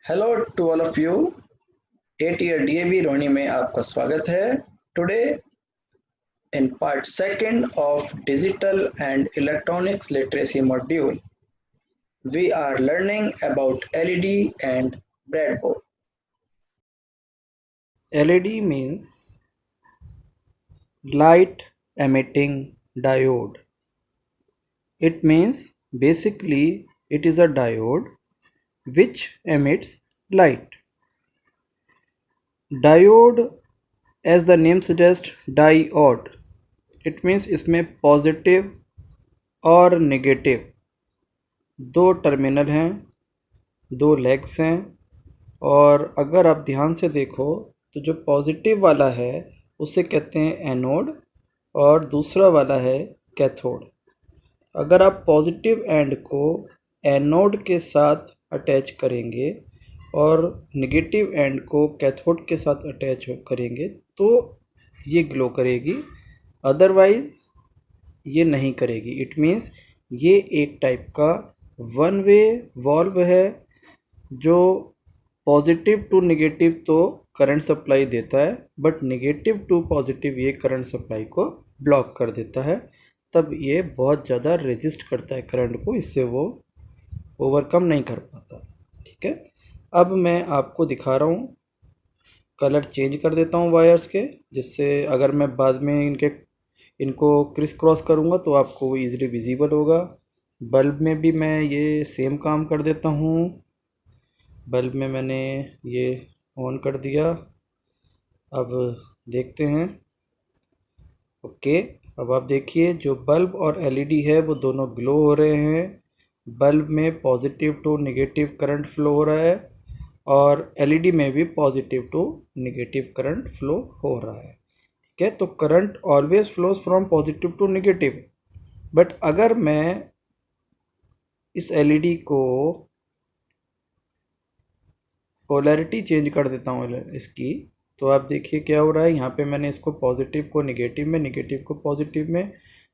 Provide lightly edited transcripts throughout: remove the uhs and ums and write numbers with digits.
Hello to all of you. 8 year DAV Roni में आपका स्वागत है। Today in part second of digital and electronics literacy module we are learning about LED and breadboard. LED means light emitting diode. It means basically it is a diode which emits light. Diode, as the name suggests, diode. It means इसमें positive और negative दो terminal हैं, दो legs हैं। और अगर आप ध्यान से देखो तो जो पॉजिटिव वाला है उसे कहते हैं एनोड और दूसरा वाला है कैथोड। अगर आप पॉजिटिव एंड को एनोड के साथ अटैच करेंगे और नेगेटिव एंड को कैथोड के साथ अटैच करेंगे तो ये ग्लो करेगी, अदरवाइज ये नहीं करेगी। इट मीन्स ये एक टाइप का वन वे वॉल्व है जो पॉजिटिव टू नेगेटिव तो करंट सप्लाई देता है, बट नेगेटिव टू पॉजिटिव ये करंट सप्लाई को ब्लॉक कर देता है। तब ये बहुत ज़्यादा रेजिस्ट करता है करंट को, इससे वो ओवरकम नहीं कर पाता। ठीक है, अब मैं आपको दिखा रहा हूँ, कलर चेंज कर देता हूँ वायर्स के, जिससे अगर मैं बाद में इनको क्रिस क्रॉस करूँगा तो आपको वो ईजिली विजिबल होगा। बल्ब में भी मैं ये सेम काम कर देता हूँ। बल्ब में मैंने ये ऑन कर दिया। अब देखते हैं। ओके, अब आप देखिए जो बल्ब और एलईडी है वो दोनों ग्लो हो रहे हैं। बल्ब में positive to negative current flow हो रहा है और एलईडी में भी positive to negative current flow हो रहा है। ठीक है, तो current always flows from positive to negative. But अगर मैं इस एलईडी को पोलैरिटी चेंज कर देता हूँ इसकी, तो आप देखिए क्या हो रहा है। यहाँ पे मैंने इसको पॉजिटिव को नेगेटिव में, नेगेटिव को पॉजिटिव में,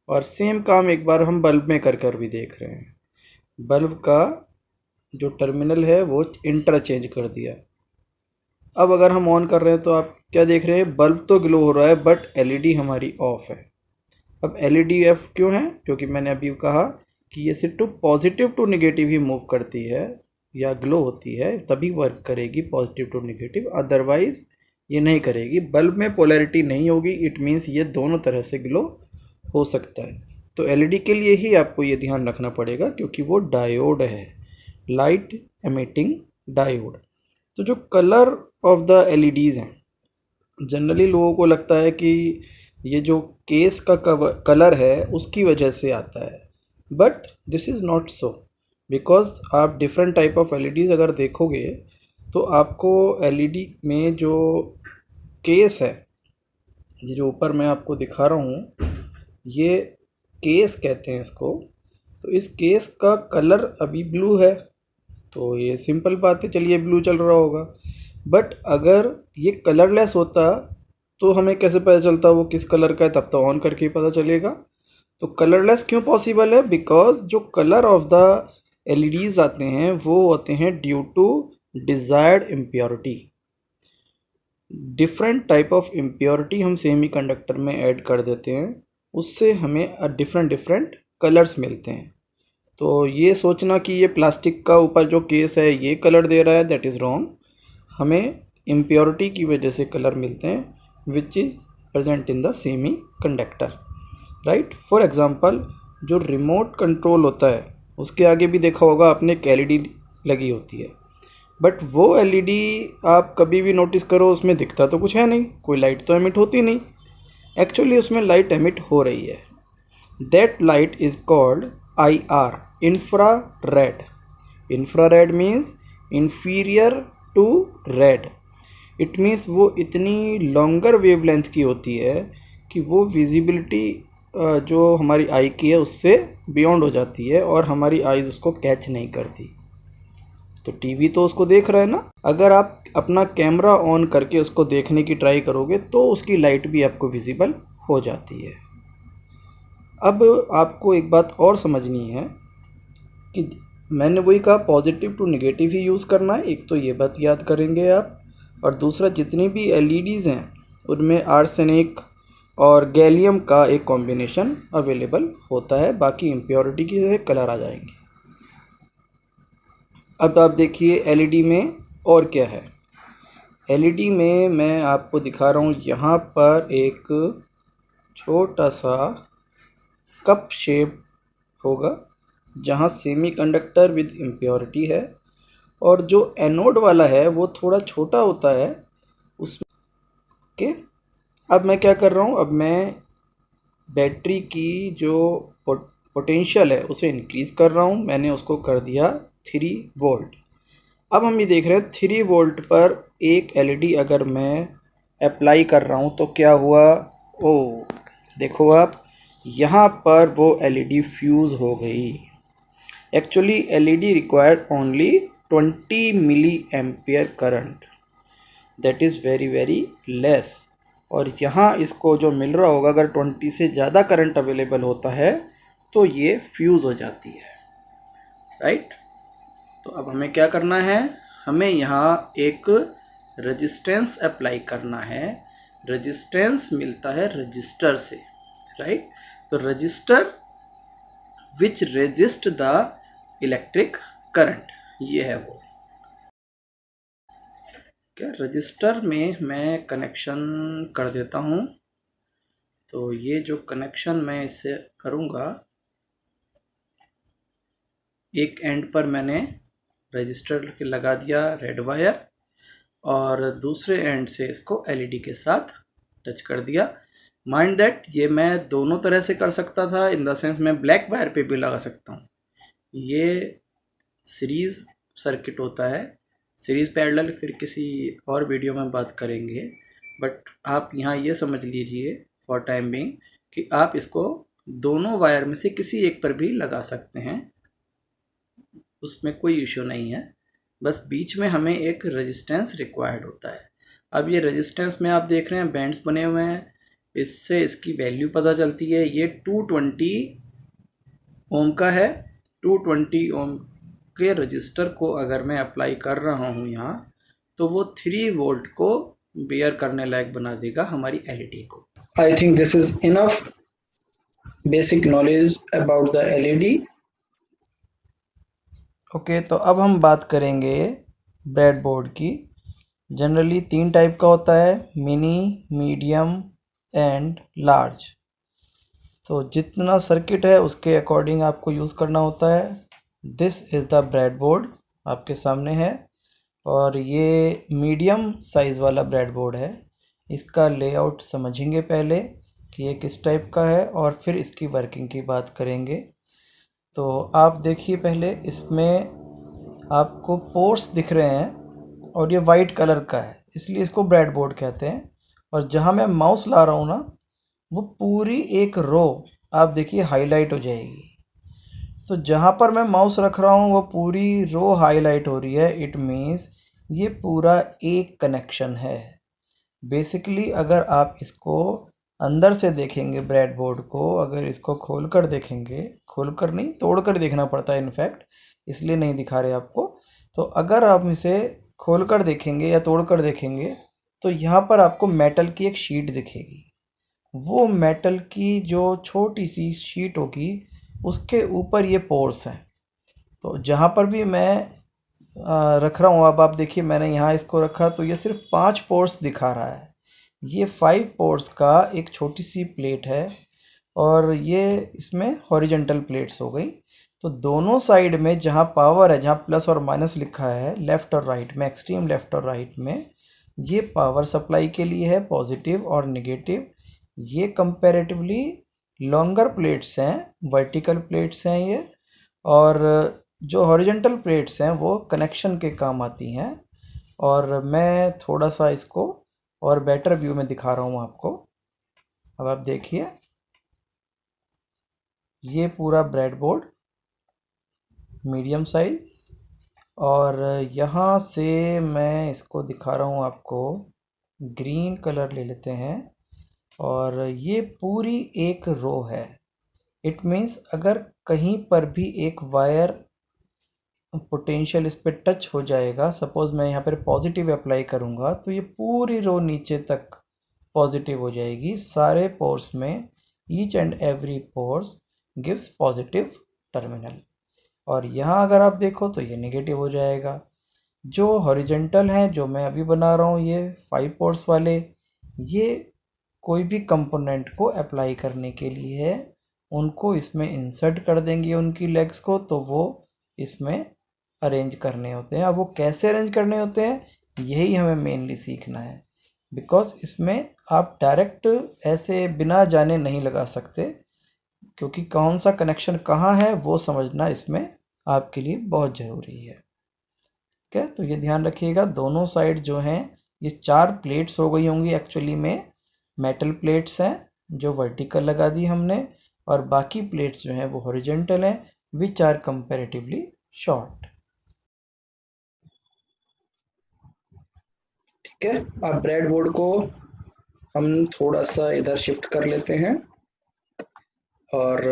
और सेम काम एक बार हम बल्ब में कर भी देख रहे हैं। बल्ब का जो टर्मिनल है वो इंटरचेंज कर दिया। अब अगर हम ऑन कर रहे हैं तो आप क्या देख रहे हैं, बल्ब तो ग्लो हो रहा है बट एलईडी हमारी ऑफ है। अब एलईडी ऑफ क्यों है? क्योंकि मैंने अभी कहा कि ये सिर्फ टू पॉजिटिव टू नेगेटिव ही मूव करती है या ग्लो होती है, तभी वर्क करेगी पॉजिटिव टू नेगेटिव, अदरवाइज ये नहीं करेगी। बल्ब में पोलैरिटी नहीं होगी, इट मीन्स ये दोनों तरह से ग्लो हो सकता है। तो एलईडी के लिए ही आपको ये ध्यान रखना पड़ेगा क्योंकि वो डायोड है, लाइट एमिटिंग डायोड। तो जो कलर ऑफ द एलईडीज हैं, जनरली लोगों को लगता है कि ये जो केस का कलर है उसकी वजह से आता है, but this is not so. Because आप डिफरेंट टाइप ऑफ एलईडीज अगर देखोगे तो आपको एलईडी में जो केस है, ये जो ऊपर मैं आपको दिखा रहा हूँ, ये केस कहते हैं इसको। तो इस केस का कलर अभी ब्लू है, तो ये सिंपल बात है, चलिए ब्लू चल रहा होगा। बट अगर ये कलरलेस होता तो हमें कैसे पता चलता वो किस कलर का है? तब तो ऑन करके ही पता चलेगा। तो कलरलेस क्यों पॉसिबल है? बिकॉज जो कलर ऑफ द एलईडीज आते हैं वो होते हैं due to desired impurity. Different type of impurity हम सेमीकंडक्टर में ऐड कर देते हैं, उससे हमें डिफरेंट डिफरेंट कलर्स मिलते हैं। तो ये सोचना कि ये प्लास्टिक का ऊपर जो केस है ये कलर दे रहा है, दैट इज़ रॉन्ग। हमें इम्प्योरिटी की वजह से कलर मिलते हैं which is present in the semi conductor, right. For example जो रिमोट कंट्रोल होता है उसके आगे भी देखा होगा आपने एक एलईडी लगी होती है, बट वो एलईडी आप कभी भी नोटिस करो उसमें दिखता तो कुछ है नहीं, कोई लाइट तो एमिट होती नहीं। एक्चुअली उसमें लाइट एमिट हो रही है। That light is called IR, infrared. Infrared means inferior to red. It means वो इतनी लॉन्गर वेवलेंथ की होती है कि वो विजिबिलिटी जो हमारी आई की है उससे बियॉन्ड हो जाती है और हमारी आईज उसको कैच नहीं करती। तो टीवी तो उसको देख रहा है ना, अगर आप अपना कैमरा ऑन करके उसको देखने की ट्राई करोगे तो उसकी लाइट भी आपको विजिबल हो जाती है। अब आपको एक बात और समझनी है कि मैंने वही कहा, पॉजिटिव टू नेगेटिव ही यूज़ करना है। एक तो ये बात याद करेंगे आप, और दूसरा जितनी भी एलईडीज़ हैं उनमें आर्सेनिक और गैलियम का एक कॉम्बिनेशन अवेलेबल होता है, बाकी इम्प्योरिटी की जगह कलर आ जाएंगे। अब आप देखिए एलईडी में और क्या है। एलईडी में मैं आपको दिखा रहा हूँ, यहाँ पर एक छोटा सा कप शेप होगा जहाँ सेमीकंडक्टर विद इम्प्योरिटी है, और जो एनोड वाला है वो थोड़ा छोटा होता है उसमें के। अब मैं क्या कर रहा हूँ, अब मैं बैटरी की जो पोटेंशियल है उसे इंक्रीज़ कर रहा हूँ। मैंने उसको कर दिया 3 वोल्ट। अब हम ये देख रहे हैं 3 वोल्ट पर एक एलईडी अगर मैं अप्लाई कर रहा हूँ तो क्या हुआ। ओ देखो आप, यहाँ पर वो एलईडी फ्यूज़ हो गई। Actually LED required only 20 milliampere current, that is very very less. और यहाँ इसको जो मिल रहा होगा, अगर 20 से ज़्यादा करंट अवेलेबल होता है तो ये फ्यूज़ हो जाती है, राइट। तो अब हमें क्या करना है, हमें यहाँ एक रेजिस्टेंस अप्लाई करना है। रेजिस्टेंस मिलता है रजिस्टर से, राइट। तो register which resist the electric current, ये है वो। क्या रजिस्टर में मैं कनेक्शन कर देता हूँ। तो ये जो कनेक्शन मैं इससे करूँगा, एक एंड पर मैंने रजिस्टर के लगा दिया रेड वायर, और दूसरे एंड से इसको एलईडी के साथ टच कर दिया। माइंड दैट ये मैं दोनों तरह से कर सकता था, इन द सेंस मैं ब्लैक वायर पे भी लगा सकता हूँ। ये सीरीज सर्किट होता है, सीरीज पैरेलल फिर किसी और वीडियो में बात करेंगे, बट आप यहाँ ये समझ लीजिए फॉर टाइम बिंग कि आप इसको दोनों वायर में से किसी एक पर भी लगा सकते हैं, उसमें कोई इशू नहीं है। बस बीच में हमें एक रेजिस्टेंस रिक्वायर्ड होता है। अब ये रेजिस्टेंस में आप देख रहे हैं बैंड्स बने हुए हैं, इससे इसकी वैल्यू पता चलती है। ये 220 ओम का है। 220 ओम के रजिस्टर को अगर मैं अप्लाई कर रहा हूँ यहाँ, तो वो 3 वोल्ट को बेयर करने लायक बना देगा हमारी एलईडी को। I think this is enough basic knowledge about the LED. Okay, तो अब हम बात करेंगे ब्रेडबोर्ड की। जनरली 3 टाइप का होता है, मिनी, मीडियम एंड लार्ज। तो जितना सर्किट है उसके अकॉर्डिंग आपको यूज़ करना होता है। दिस इज़ द ब्रेडबोर्ड आपके सामने है, और ये मीडियम साइज़ वाला ब्रेडबोर्ड है। इसका लेआउट समझेंगे पहले कि ये किस टाइप का है, और फिर इसकी वर्किंग की बात करेंगे। तो आप देखिए पहले, इसमें आपको पोर्ट्स दिख रहे हैं, और ये वाइट कलर का है इसलिए इसको ब्रेडबोर्ड कहते हैं। और जहाँ मैं माउस ला रहा हूँ ना, वो पूरी एक रो आप देखिए हाईलाइट हो जाएगी। तो जहाँ पर मैं माउस रख रहा हूँ वो पूरी रो हाईलाइट हो रही है, इट मीन्स ये पूरा एक कनेक्शन है। बेसिकली अगर आप इसको अंदर से देखेंगे ब्रेडबोर्ड को, अगर इसको खोल कर देखेंगे, खोल कर नहीं तोड़ कर देखना पड़ता है इनफैक्ट, इसलिए नहीं दिखा रहे आपको। तो अगर आप इसे खोल कर देखेंगे या तोड़ कर देखेंगे तो यहाँ पर आपको मेटल की एक शीट दिखेगी। वो मेटल की जो छोटी सी शीट होगी उसके ऊपर ये पोर्स हैं। तो जहाँ पर भी मैं रख रहा हूँ, अब आप देखिए मैंने यहाँ इसको रखा तो ये सिर्फ 5 पोर्स दिखा रहा है। ये 5 पोर्स का एक छोटी सी प्लेट है, और ये इसमें हॉरिजॉन्टल प्लेट्स हो गई। तो दोनों साइड में जहाँ पावर है, जहाँ प्लस और माइनस लिखा है लेफ़्ट और राइट में, एक्सट्रीम लेफ़्ट और राइट में, ये पावर सप्लाई के लिए है, पॉजिटिव और नेगेटिव। ये कंपैरेटिवली लॉन्गर प्लेट्स हैं, वर्टिकल प्लेट्स हैं ये, और जो हॉरिजॉन्टल प्लेट्स हैं वो कनेक्शन के काम आती हैं। और मैं थोड़ा सा इसको और बेटर व्यू में दिखा रहा हूँ आपको। अब आप देखिए, ये पूरा ब्रेडबोर्ड मीडियम साइज, और यहाँ से मैं इसको दिखा रहा हूँ आपको, ग्रीन कलर ले लेते हैं, और ये पूरी एक रो है। इट मीन्स अगर कहीं पर भी एक वायर पोटेंशियल इस पे टच हो जाएगा, सपोज मैं यहाँ पर पॉजिटिव अप्लाई करूँगा तो ये पूरी रो नीचे तक पॉजिटिव हो जाएगी। सारे पोर्स में each and every pores gives positive terminal. और यहाँ अगर आप देखो तो ये नेगेटिव हो जाएगा। जो हॉरिजेंटल हैं जो मैं अभी बना रहा हूँ ये 5 पोर्स वाले, ये कोई भी कंपोनेंट को अप्लाई करने के लिए है, उनको इसमें इंसर्ट कर देंगे उनकी लेग्स को, तो वो इसमें अरेंज करने होते हैं। अब वो कैसे अरेंज करने होते हैं यही हमें मेनली सीखना है, बिकॉज इसमें आप डायरेक्ट ऐसे बिना जाने नहीं लगा सकते, क्योंकि कौन सा कनेक्शन कहाँ है वो समझना इसमें आपके लिए बहुत ज़रूरी है। ठीक है, तो ये ध्यान रखिएगा दोनों साइड जो हैं ये 4 प्लेट्स हो गई होंगी, एक्चुअली में मेटल प्लेट्स हैं जो वर्टिकल लगा दी हमने, और बाकी प्लेट्स जो हैं वो हॉरिजेंटल हैं, विच आर कंपैरेटिवली शॉर्ट। ठीक है, अब ब्रेड बोर्ड को हम थोड़ा सा इधर शिफ्ट कर लेते हैं और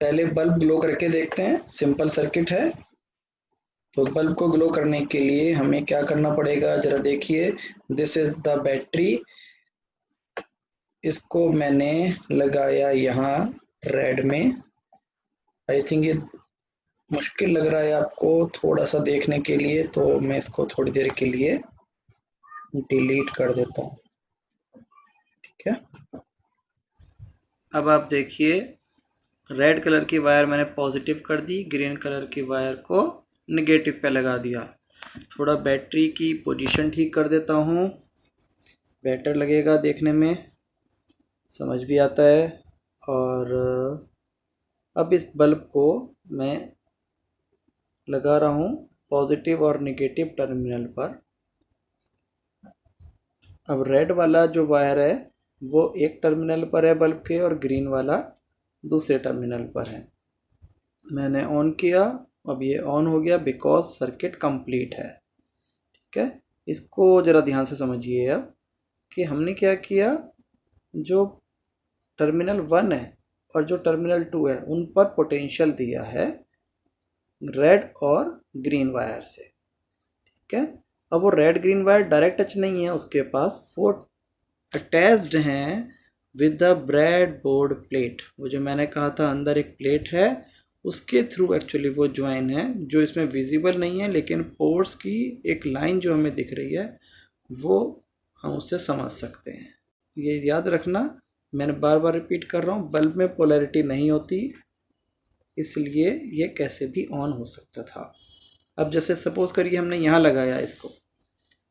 पहले बल्ब ग्लो करके देखते हैं। सिंपल सर्किट है, तो बल्ब को ग्लो करने के लिए हमें क्या करना पड़ेगा जरा देखिए। दिस इज द बैटरी, इसको मैंने लगाया यहाँ रेड में। आई थिंक ये मुश्किल लग रहा है आपको थोड़ा सा देखने के लिए, तो मैं इसको थोड़ी देर के लिए डिलीट कर देता हूँ। ठीक है, अब आप देखिए रेड कलर की वायर मैंने पॉजिटिव कर दी, ग्रीन कलर की वायर को नेगेटिव पे लगा दिया। थोड़ा बैटरी की पोजीशन ठीक कर देता हूँ, बेटर लगेगा देखने में, समझ भी आता है। और अब इस बल्ब को मैं लगा रहा हूँ पॉजिटिव और नेगेटिव टर्मिनल पर। अब रेड वाला जो वायर है वो एक टर्मिनल पर है बल्ब के, और ग्रीन वाला दूसरे टर्मिनल पर है। मैंने ऑन किया, अब ये ऑन हो गया बिकॉज सर्किट कंप्लीट है। ठीक है, इसको ज़रा ध्यान से समझिए अब कि हमने क्या किया, जो टर्मिनल 1 है और जो टर्मिनल 2 है उन पर पोटेंशियल दिया है रेड और ग्रीन वायर से। ठीक है, अब वो red green wire direct touch नहीं है उसके पास, वो अटैच्ड हैं with the bread board plate. वो जो मैंने कहा था अंदर एक प्लेट है, उसके थ्रू एक्चुअली वो ज्वाइन है, जो इसमें विजिबल नहीं है, लेकिन पोर्स की एक लाइन जो हमें दिख रही है वो हम उससे समझ सकते हैं। ये याद रखना, मैंने बार बार रिपीट कर रहा हूँ, बल्ब में पोलैरिटी नहीं होती, इसलिए ये कैसे भी ऑन हो सकता था। अब जैसे सपोज करिए हमने यहाँ लगाया इसको,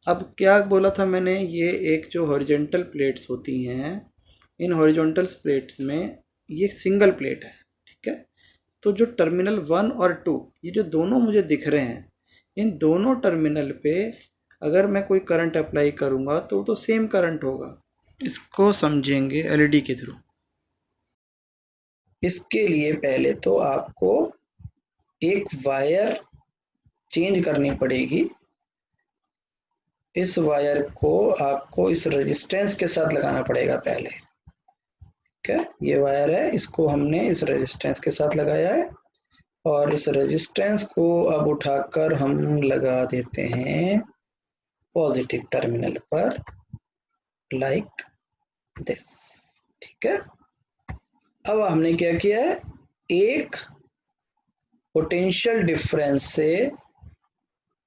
अब क्या बोला था मैंने, ये एक जो हॉरिजॉन्टल प्लेट्स होती हैं, इन हॉरिजॉन्टल प्लेट्स में ये सिंगल प्लेट है। ठीक है, तो जो टर्मिनल 1 और 2 ये जो दोनों मुझे दिख रहे हैं, इन दोनों टर्मिनल पे अगर मैं कोई करंट अप्लाई करूंगा तो वो तो सेम करंट होगा। इसको समझेंगे एलईडी के थ्रू। इसके लिए पहले तो आपको एक वायर चेंज करनी पड़ेगी। इस वायर को आपको इस रेजिस्टेंस के साथ लगाना पड़ेगा पहले। ठीक है, ये वायर है, इसको हमने इस रेजिस्टेंस के साथ लगाया है, और इस रेजिस्टेंस को अब उठाकर हम लगा देते हैं पॉजिटिव टर्मिनल पर, लाइक दिस। ठीक है, अब हमने क्या किया है, एक पोटेंशियल डिफरेंस से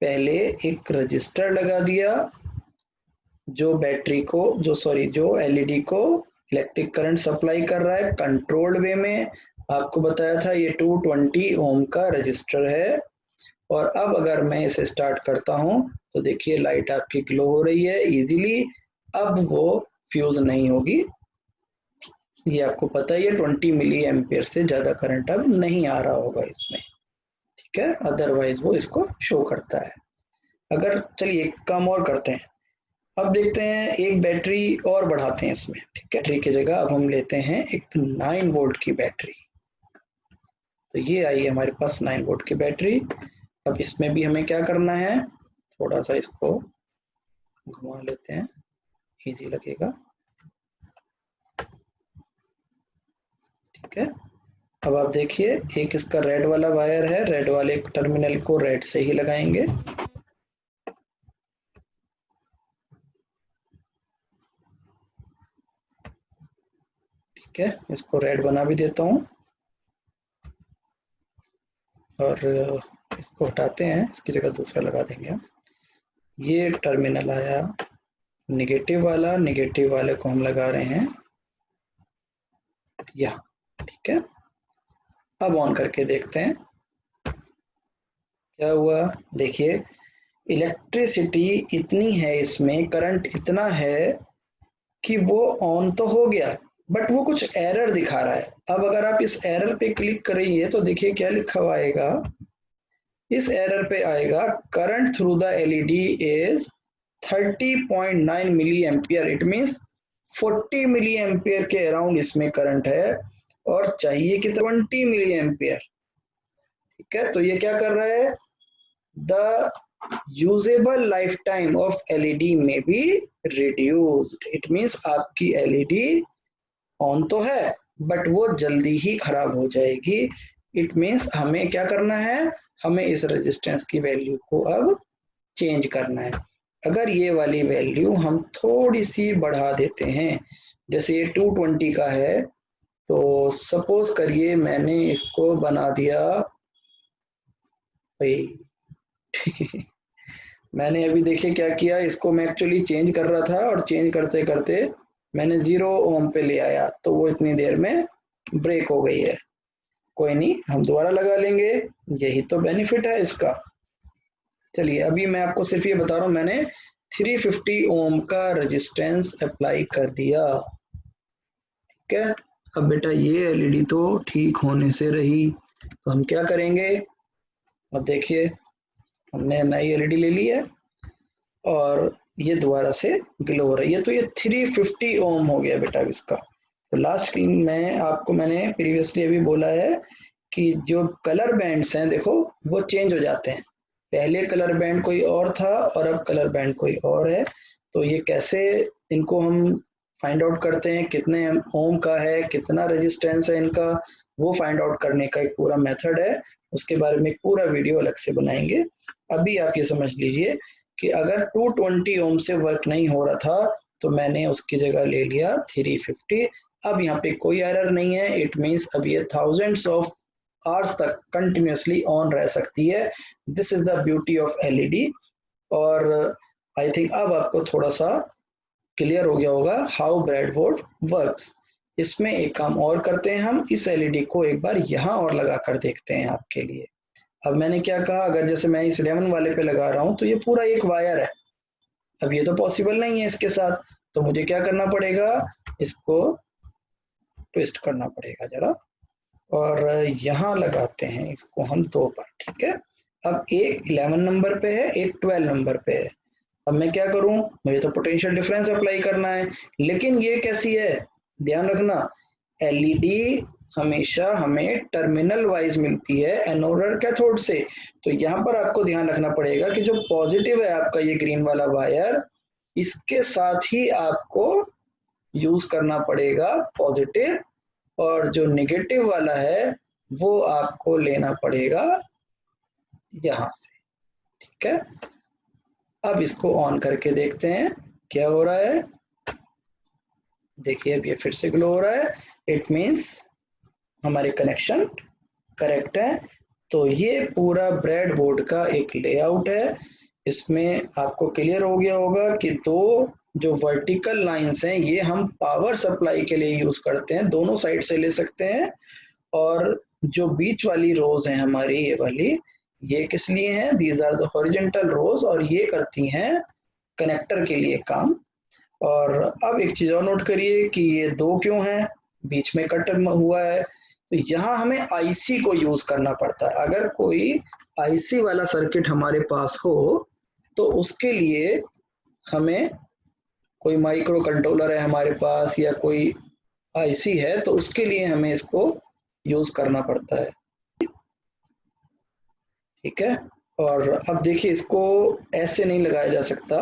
पहले एक रजिस्टर लगा दिया जो बैटरी को जो एलईडी को इलेक्ट्रिक करंट सप्लाई कर रहा है कंट्रोल्ड वे में। आपको बताया था ये 220 ओम का रजिस्टर है। और अब अगर मैं इसे स्टार्ट करता हूं तो देखिए लाइट आपकी ग्लो हो रही है इजीली। अब वो फ्यूज नहीं होगी, ये आपको पता ही है 20 मिली एम्पियर से ज्यादा करंट अब नहीं आ रहा होगा इसमें। ठीक है, अदरवाइज वो इसको शो करता है। अगर चलिए एक काम और करते हैं, अब देखते हैं एक बैटरी और बढ़ाते हैं इसमें। ठीक है, बैटरी की जगह अब हम लेते हैं एक 9 वोल्ट की बैटरी। तो ये आई हमारे पास 9 वोल्ट की बैटरी। अब इसमें भी हमें क्या करना है, थोड़ा सा इसको घुमा लेते हैं, इजी लगेगा। ठीक है, अब आप देखिए, एक इसका रेड वाला वायर है, रेड वाले टर्मिनल को रेड से ही लगाएंगे। ठीक है, इसको रेड बना भी देता हूं और इसको हटाते हैं, इसकी जगह दूसरा लगा देंगे हम। ये टर्मिनल आया नेगेटिव वाला, नेगेटिव वाले को हम लगा रहे हैं यहाँ। ठीक है, अब ऑन करके देखते हैं क्या हुआ। देखिए, इलेक्ट्रिसिटी इतनी है इसमें, करंट इतना है कि वो ऑन तो हो गया, बट वो कुछ एरर दिखा रहा है। अब अगर आप इस एरर पे क्लिक करेंगे तो देखिए क्या लिखा हुआ आएगा। इस एरर पे आएगा current through the LED is 30.9 milliampere. It means 40 milliampere के अराउंड इसमें करंट है और चाहिए कि 20 मिली एम्पियर। ठीक है, तो ये क्या कर रहा है, the usable life time of LED में बी रिड्यूस्ड। इट मींस आपकी एलईडी ऑन तो है बट वो जल्दी ही खराब हो जाएगी। इट मींस हमें क्या करना है, हमें इस रेजिस्टेंस की वैल्यू को अब चेंज करना है। अगर ये वाली वैल्यू हम थोड़ी सी बढ़ा देते हैं, जैसे ये 220 का है, तो सपोज करिए मैंने इसको बना दिया भाई मैंने अभी देखिए क्या किया, इसको मैं एक्चुअली चेंज कर रहा था और चेंज करते करते मैंने 0 ओम पे ले आया, तो वो इतनी देर में ब्रेक हो गई है। कोई नहीं, हम दोबारा लगा लेंगे, यही तो बेनिफिट है इसका। चलिए, अभी मैं आपको सिर्फ ये बता रहा हूँ, मैंने 350 ओम का रेजिस्टेंस अप्लाई कर दिया। ठीक है, अब बेटा ये एलईडी तो ठीक होने से रही, तो हम क्या करेंगे, अब देखिए हमने नई एलईडी ले ली है और ये दोबारा से ग्लो हो रही है, तो ये 350 ओम हो गया बेटा इसका। तो लास्ट में आपको मैंने प्रीवियसली अभी बोला है कि जो कलर बैंड्स हैं देखो वो चेंज हो जाते हैं। पहले कलर बैंड कोई और था और अब कलर बैंड कोई और है। तो ये कैसे इनको हम फाइंड आउट करते हैं, कितने ओम का है, कितना रेजिस्टेंस है इनका, वो फाइंड आउट करने का एक पूरा मेथड है। उसके बारे में एक पूरा वीडियो अलग से बनाएंगे। अभी आप ये समझ लीजिए कि अगर 220 ओम से वर्क नहीं हो रहा था तो मैंने उसकी जगह ले लिया 350। अब यहाँ पे कोई एरर नहीं है। इट मीन्स अब ये थाउजेंड्स ऑफ आवर्स तक कंटिन्यूसली ऑन रह सकती है। This is the beauty of LED. और आई थिंक अब आपको थोड़ा सा क्लियर हो गया होगा हाउ ब्रेडबोर्ड वर्क्स। इसमें एक काम और करते हैं, हम इस एलईडी को एक बार यहाँ और लगा कर देखते हैं आपके लिए। अब मैंने क्या कहा, अगर जैसे मैं इस 11 वाले पे लगा रहा हूँ तो ये पूरा एक वायर है। अब ये तो पॉसिबल नहीं है इसके साथ, तो मुझे क्या करना पड़ेगा, इसको ट्विस्ट करना पड़ेगा जरा और यहाँ लगाते हैं इसको हम 2 पर। ठीक है, अब एक 11 नंबर पे है, एक 12 नंबर पे है। अब मैं क्या करूं, मुझे तो पोटेंशियल डिफरेंस अप्लाई करना है, लेकिन ये कैसी है, ध्यान रखना, एलईडी हमेशा हमें टर्मिनल वाइज मिलती है, एनोड और कैथोड से। तो यहाँ पर आपको ध्यान रखना पड़ेगा कि जो पॉजिटिव है आपका ये ग्रीन वाला वायर, इसके साथ ही आपको यूज करना पड़ेगा पॉजिटिव, और जो नेगेटिव वाला है वो आपको लेना पड़ेगा यहां से। ठीक है, अब इसको ऑन करके देखते हैं क्या हो रहा है। देखिए अब ये फिर से ग्लो हो रहा है। इट मीन्स हमारे कनेक्शन करेक्ट है। तो ये पूरा ब्रेडबोर्ड का एक लेआउट है। इसमें आपको क्लियर हो गया होगा कि दो जो वर्टिकल लाइंस हैं ये हम पावर सप्लाई के लिए यूज करते हैं, दोनों साइड से ले सकते हैं। और जो बीच वाली रोज हैं हमारी ये वाली, ये किस लिए हैं, दीज आर द हॉरिजॉन्टल रोज, और ये करती हैं कनेक्टर के लिए काम। और अब एक चीज और नोट करिए कि ये दो क्यों हैं, बीच में कट हुआ है, तो यहाँ हमें आईसी को यूज करना पड़ता है। अगर कोई आईसी वाला सर्किट हमारे पास हो तो उसके लिए हमें, कोई माइक्रो कंट्रोलर है हमारे पास या कोई आईसी है, तो उसके लिए हमें इसको यूज करना पड़ता है। ठीक है, और अब देखिए इसको ऐसे नहीं लगाया जा सकता,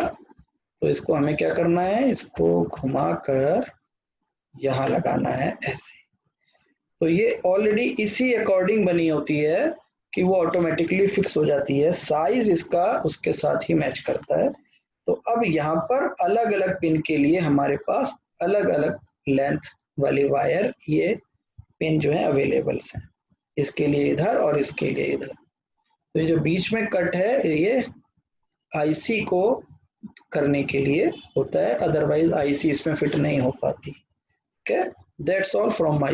तो इसको हमें क्या करना है, इसको घुमाकर यहाँ लगाना है ऐसे। तो ये ऑलरेडी इसी अकॉर्डिंग बनी होती है कि वो ऑटोमेटिकली फिक्स हो जाती है, साइज इसका उसके साथ ही मैच करता है। तो अब यहाँ पर अलग अलग पिन के लिए हमारे पास अलग अलग लेंथ वाली वायर, ये पिन जो है अवेलेबल्स हैं, इसके लिए इधर और इसके लिए इधर। तो ये जो बीच में कट है ये आईसी को करने के लिए होता है, अदरवाइज आईसी इसमें फिट नहीं हो पाती। Okay, that's all from my